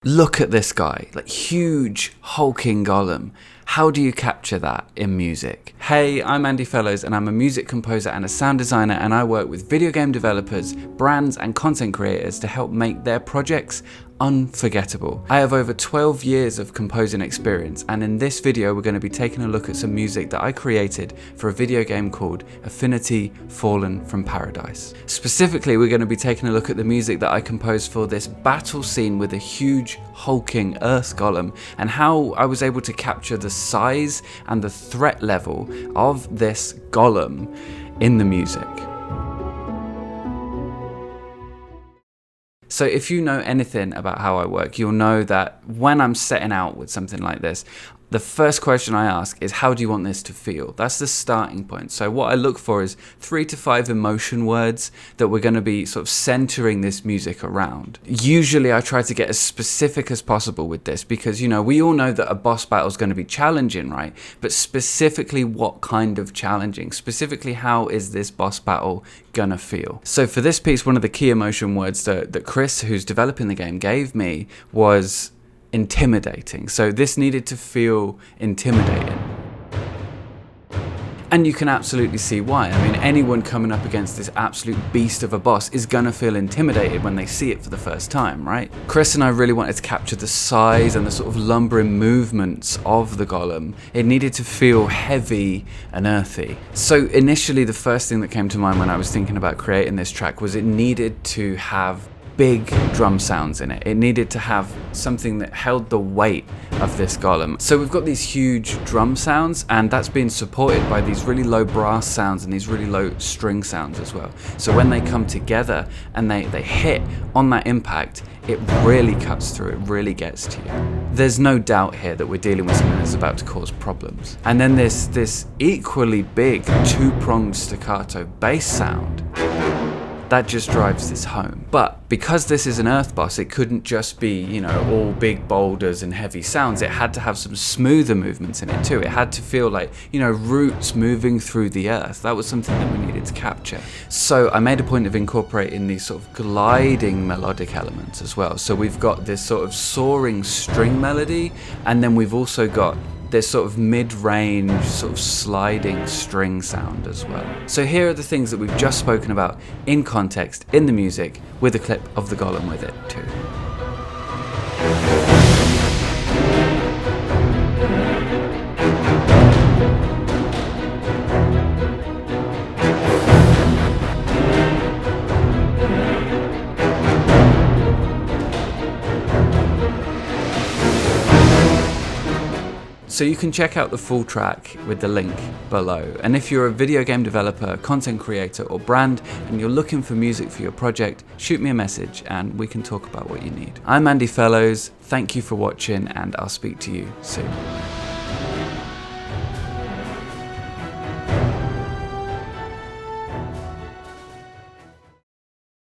Look at this guy, like huge hulking golem. How do you capture that in music? Hey, I'm Andy Fellows and I'm a music composer and a sound designer, and I work with video game developers, brands and content creators to help make their projects unforgettable. I have over 12 years of composing experience, and in this video we're going to be taking a look at some music that I created for a video game called Affinity Fallen from Paradise. Specifically, we're going to be taking a look at the music that I composed for this battle scene with a huge hulking earth golem, and how I was able to capture the size and the threat level of this golem in the music. So if you know anything about how I work, you'll know that when I'm setting out with something like this, the first question I ask is, how do you want this to feel? That's the starting point. So what I look for is 3 to 5 emotion words that we're going to be sort of centering this music around. Usually I try to get as specific as possible with this because, you know, we all know that a boss battle is going to be challenging, right? But specifically what kind of challenging? Specifically, how is this boss battle gonna feel? So for this piece, one of the key emotion words that Chris, who's developing the game, gave me was intimidating. So this needed to feel intimidating. And you can absolutely see why. I mean, anyone coming up against this absolute beast of a boss is gonna feel intimidated when they see it for the first time, right? Chris and I really wanted to capture the size and the sort of lumbering movements of the golem. It needed to feel heavy and earthy. So initially, the first thing that came to mind when I was thinking about creating this track was it needed to have big drum sounds in it. It needed to have something that held the weight of this golem. So we've got these huge drum sounds, and that's being supported by these really low brass sounds and these really low string sounds as well. So when they come together and they hit on that impact, it really cuts through, it really gets to you. There's no doubt here that we're dealing with something that's about to cause problems. And then this equally big two-pronged staccato bass sound that just drives this home. But because this is an earth boss, it couldn't just be, you know, all big boulders and heavy sounds. It had to have some smoother movements in it too. It had to feel like, you know, roots moving through the earth. That was something that we needed to capture. So I made a point of incorporating these sort of gliding melodic elements as well. So we've got this sort of soaring string melody, and then we've also got this sort of mid-range, sort of sliding string sound as well. So here are the things that we've just spoken about in context, in the music, with a clip of the golem with it too. So you can check out the full track with the link below. And if you're a video game developer, content creator or brand and you're looking for music for your project, shoot me a message and we can talk about what you need. I'm Andy Fellows, thank you for watching, and I'll speak to you soon.